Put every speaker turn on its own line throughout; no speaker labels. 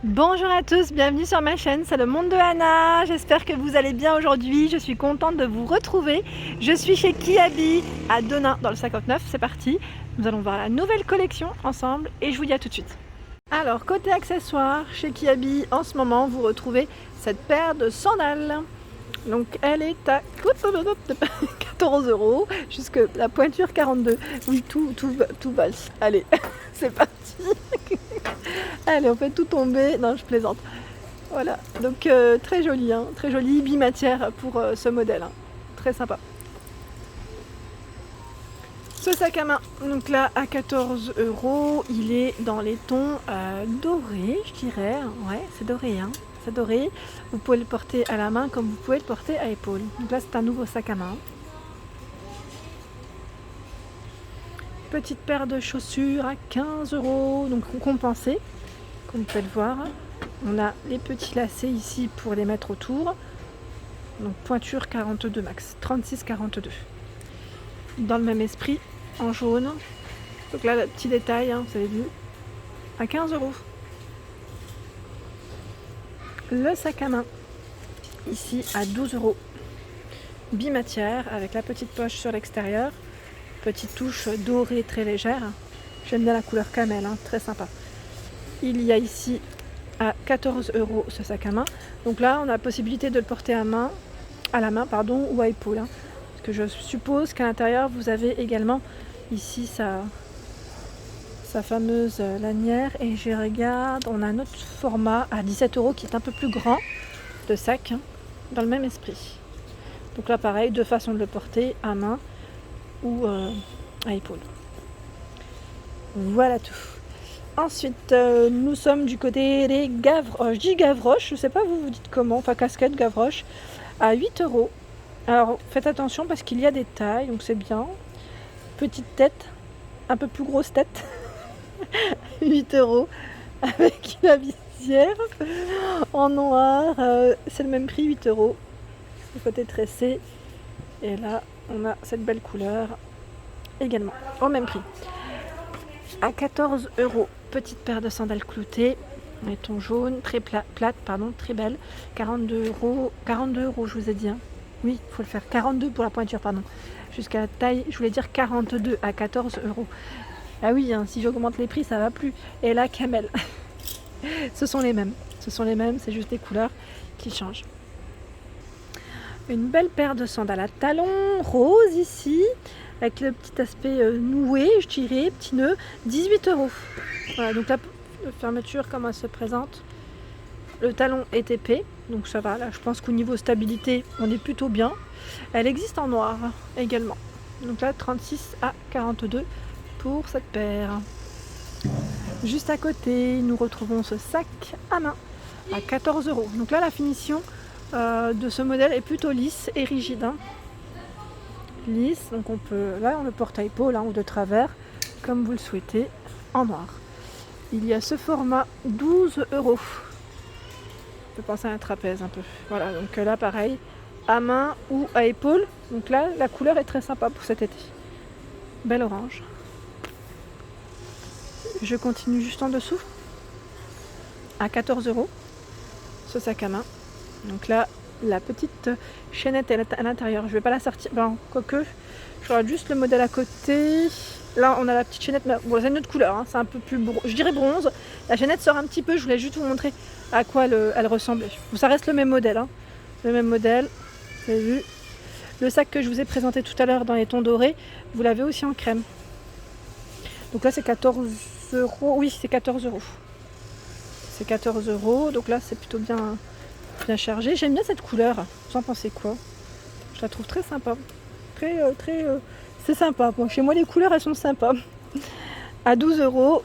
Bonjour à tous, bienvenue sur ma chaîne, c'est le monde de Anna. J'espère que vous allez bien aujourd'hui. Je suis contente de vous retrouver. Je suis chez Kiabi à Denain dans le 59, c'est parti. Nous allons voir la nouvelle collection ensemble et je vous dis à tout de suite. Alors côté accessoires, chez Kiabi en ce moment vous retrouvez cette paire de sandales. Donc elle est à 14 €, jusque la pointure 42. Oui, tout valse. Allez, c'est parti. Allez, on fait tout tomber. Non, je plaisante. Voilà, donc très joli, hein, très joli, bimatière pour ce modèle, hein. Très sympa. Ce sac à main, donc là à 14 €, il est dans les tons dorés, je dirais. Ouais, c'est doré, hein. C'est doré. Vous pouvez le porter à la main comme vous pouvez le porter à épaule. Donc là, c'est un nouveau sac à main. Petite paire de chaussures à 15 €, donc compensée, comme vous pouvez le voir. On a les petits lacets ici pour les mettre autour. Donc pointure 42 max, 36-42. Dans le même esprit, en jaune. Donc là, le petit détail, hein, vous avez vu, à 15 €. Le sac à main, ici à 12 €. Bimatière, avec la petite poche sur l'extérieur. Petite touche dorée très légère. J'aime bien la couleur camel, hein, très sympa. Il y a ici à 14 € ce sac à main. Donc là, on a la possibilité de le porter à la main ou à épaule, hein. Parce que je suppose qu'à l'intérieur, vous avez également ici sa fameuse lanière. Et je regarde, on a un autre format à 17 € qui est un peu plus grand de sac, hein, dans le même esprit. Donc là, pareil, deux façons de le porter, à main ou à épaule. Voilà tout. Ensuite, nous sommes du côté des Gavroche. Je dis Gavroche, je sais pas vous dites comment, enfin casquette Gavroche, à 8 €. Alors faites attention parce qu'il y a des tailles, donc c'est bien. Petite tête, un peu plus grosse tête, 8 € avec la visière en noir, c'est le même prix, 8 €. Le côté tressé, et là on a cette belle couleur également, au même prix. À 14 €, petite paire de sandales cloutées, en jaune, très plate, très belle. 42 €, 42 € je vous ai dit, hein. Oui, il faut le faire. 42 pour la pointure, pardon. Jusqu'à la taille, je voulais dire 42 à 14 €. Ah oui, hein, si j'augmente les prix, ça va plus. Et là, camel. Ce sont les mêmes. C'est juste des couleurs qui changent. Une belle paire de sandales à talons rose ici, avec le petit aspect noué, je dirais, petit nœud, 18 €. Voilà, donc la fermeture, comme elle se présente, le talon est épais, donc ça va. Là, je pense qu'au niveau stabilité, on est plutôt bien. Elle existe en noir également. Donc là, 36 à 42 pour cette paire. Juste à côté, nous retrouvons ce sac à main à 14 €. Donc là, la finition de ce modèle est plutôt lisse et rigide, hein. Lisse, donc on le porte à épaule, hein, ou de travers, comme vous le souhaitez, en noir. Il y a ce format 12 €. On peut penser à un trapèze un peu. Voilà, donc là pareil, à main ou à épaule. Donc là, la couleur est très sympa pour cet été. Belle orange. Je continue juste en dessous. À 14 €, ce sac à main. Donc là, la petite chaînette est à l'intérieur. Je vais pas la sortir. Bon, quoique, je regarde juste le modèle à côté. Là, on a la petite chaînette. Bon, c'est une autre couleur, hein, c'est un peu plus je dirais bronze. La chaînette sort un petit peu. Je voulais juste vous montrer à quoi elle ressemblait. Bon, ça reste le même modèle, hein. Le même modèle. Vous avez vu. Le sac que je vous ai présenté tout à l'heure dans les tons dorés, vous l'avez aussi en crème. Donc là, c'est 14 €. Oui, c'est 14 €. C'est 14 €. Donc là, c'est plutôt bien chargé. J'aime bien cette couleur. Vous en pensez quoi? Je la trouve très sympa. C'est sympa. Bon, chez moi, les couleurs, elles sont sympas. À 12 €.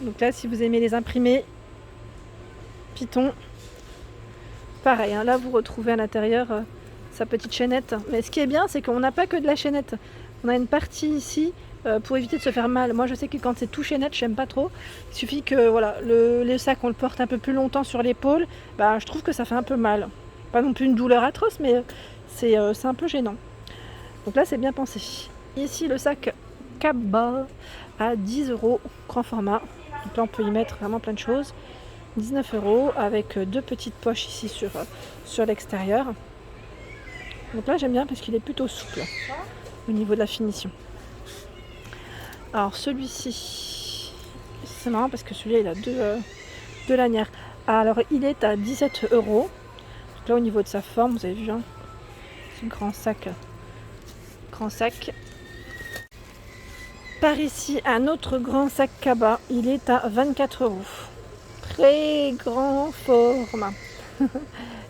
Donc là, si vous aimez les imprimés, Python, pareil, hein, là, vous retrouvez à l'intérieur sa petite chaînette. Mais ce qui est bien, c'est qu'on n'a pas que de la chaînette. On a une partie ici pour éviter de se faire mal. Moi, je sais que quand c'est tout chaînette, j'aime pas trop. Il suffit que voilà, le sac, on le porte un peu plus longtemps sur l'épaule. Bah, je trouve que ça fait un peu mal. Pas non plus une douleur atroce, mais c'est un peu gênant. Donc là, c'est bien pensé. Ici, le sac Cabba à 10 €, grand format. Donc là, on peut y mettre vraiment plein de choses. 19 € avec deux petites poches ici sur l'extérieur. Donc là j'aime bien parce qu'il est plutôt souple au niveau de la finition. Alors celui-ci, c'est marrant parce que celui-là il a deux lanières. Alors il est à 17 €. Donc là au niveau de sa forme, vous avez vu, hein, ce grand sac. Par ici, un autre grand sac cabas, il est à 24 €. Très grand format.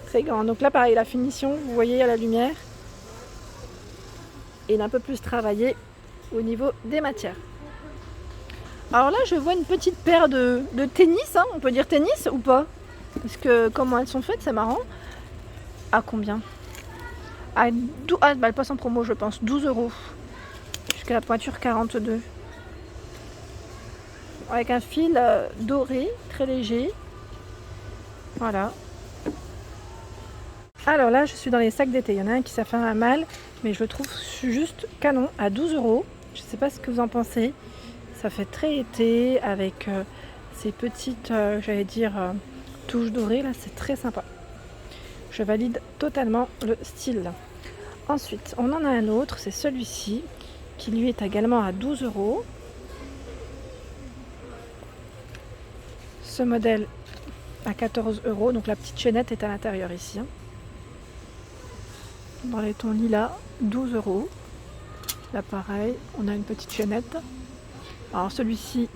Très grand. Donc là pareil, la finition, vous voyez à la lumière, il est un peu plus travaillé au niveau des matières. Alors là je vois une petite paire de tennis, hein. On peut dire tennis ou pas? Parce que comment elles sont faites, c'est marrant. À combien? Bah, elle passe en promo je pense, 12 €. Jusqu'à la pointure 42. Avec un fil doré, très léger. Voilà. Alors là, je suis dans les sacs d'été. Il y en a un qui ça fait un mal, mais je le trouve juste canon à 12 €. Je ne sais pas ce que vous en pensez. Ça fait très été avec ces petites, j'allais dire, touches dorées. Là, c'est très sympa. Je valide totalement le style. Ensuite, on en a un autre, c'est celui-ci, qui lui est également à 12 €. Ce modèle à 14 €, donc la petite chaînette est à l'intérieur ici. Hein. Dans les tons lilas, 12 €. Là pareil, on a une petite chaînette. Alors celui-ci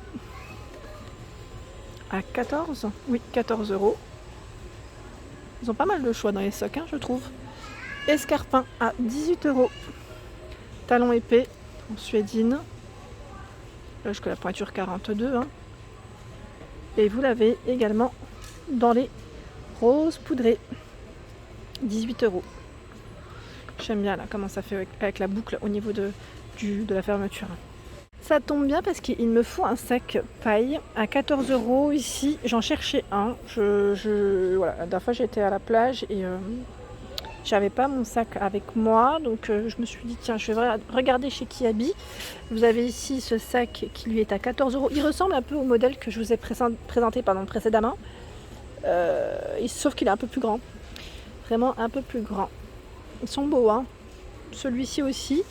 à 14, oui 14 €. Ils ont pas mal de choix dans les socks, hein, je trouve. Escarpin à 18 €. Talon épais en suédine. Là jusqu'à la pointure 42. Hein. Et vous l'avez également dans les roses poudrés. 18 €. J'aime bien là comment ça fait avec la boucle au niveau de la fermeture. Ça tombe bien parce qu'il me faut un sac paille à 14 € ici. J'en cherchais un. Voilà, la dernière fois j'étais à la plage et j'avais pas mon sac avec moi. Donc je me suis dit tiens, je vais regarder chez Kiabi. Vous avez ici ce sac qui lui est à 14 €. Il ressemble un peu au modèle que je vous ai présenté précédemment. Sauf qu'il est un peu plus grand. Vraiment un peu plus grand. Ils sont beaux, hein. Celui-ci aussi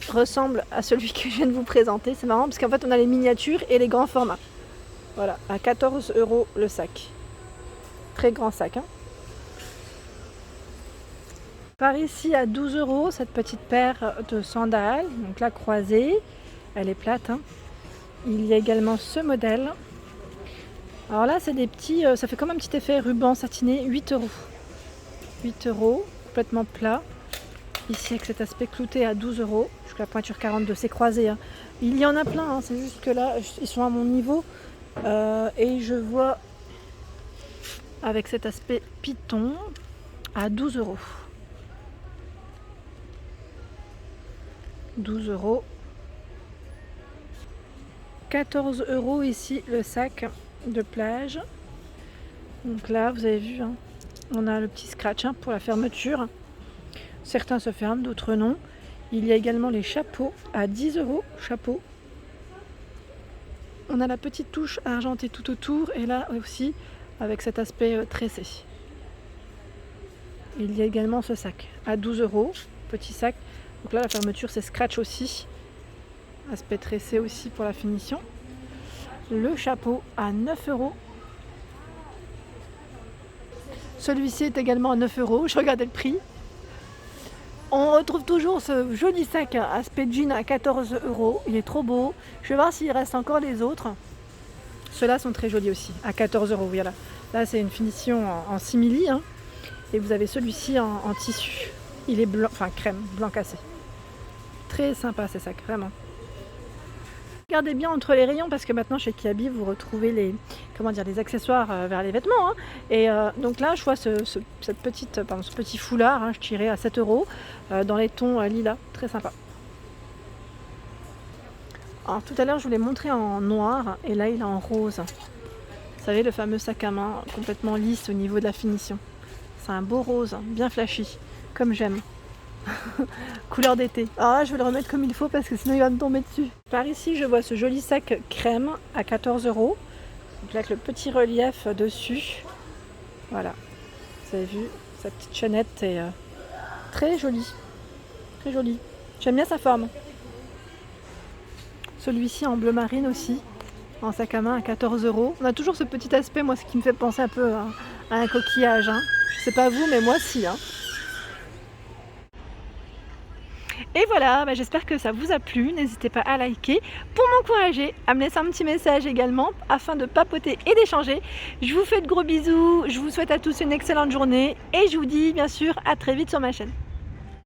ressemble à celui que je viens de vous présenter. C'est marrant parce qu'en fait on a les miniatures et les grands formats. Voilà, à 14 € le sac. Très grand sac. Hein. Par ici à 12 € cette petite paire de sandales. Donc la croisée, elle est plate. Hein. Il y a également ce modèle. Alors là c'est des petits, ça fait comme un petit effet ruban satiné, 8 €. 8 €, complètement plat. Ici avec cet aspect clouté à 12 €, jusqu'à la pointure 42, c'est croisé. Hein. Il y en a plein, hein. C'est juste que là, ils sont à mon niveau. Et je vois avec cet aspect python à 12 €. 12 €. 14 € ici le sac de plage. Donc là, vous avez vu, hein, on a le petit scratch pour la fermeture. Certains se ferment, d'autres non. Il y a également les chapeaux à 10 €. Chapeau. On a la petite touche argentée tout autour et là aussi avec cet aspect tressé. Il y a également ce sac à 12 €. Petit sac. Donc là la fermeture c'est scratch aussi. Aspect tressé aussi pour la finition. Le chapeau à 9 €. Celui-ci est également à 9 €. Je regardais le prix. On retrouve toujours ce joli sac aspect jean à 14 €. Il est trop beau. Je vais voir s'il reste encore les autres. Ceux-là sont très jolis aussi, à 14 €. Voilà. Là, c'est une finition en simili. Hein. Et vous avez celui-ci en tissu. Il est blanc, enfin crème, blanc cassé. Très sympa ces sacs, vraiment. Regardez bien entre les rayons parce que maintenant chez Kiabi vous retrouvez les accessoires vers les vêtements. Hein. Et donc là je vois ce petit foulard, hein, je tirais à 7 € dans les tons lilas, très sympa. Alors tout à l'heure je vous l'ai montré en noir et là il est en rose. Vous savez le fameux sac à main complètement lisse au niveau de la finition. C'est un beau rose, bien flashy, comme j'aime. Couleur d'été. Alors là je vais le remettre comme il faut parce que sinon il va me tomber dessus. Par ici je vois ce joli sac crème à 14 €. Donc là, avec le petit relief dessus. Voilà, vous avez vu, sa petite chaînette est très jolie. Très jolie. J'aime bien sa forme. Celui-ci en bleu marine aussi, en sac à main à 14 €. On a toujours ce petit aspect, moi, ce qui me fait penser un peu à un coquillage. Hein. Je sais pas vous, mais moi si. Hein. Et voilà, j'espère que ça vous a plu. N'hésitez pas à liker pour m'encourager, à me laisser un petit message également afin de papoter et d'échanger. Je vous fais de gros bisous, je vous souhaite à tous une excellente journée et je vous dis bien sûr à très vite sur ma chaîne.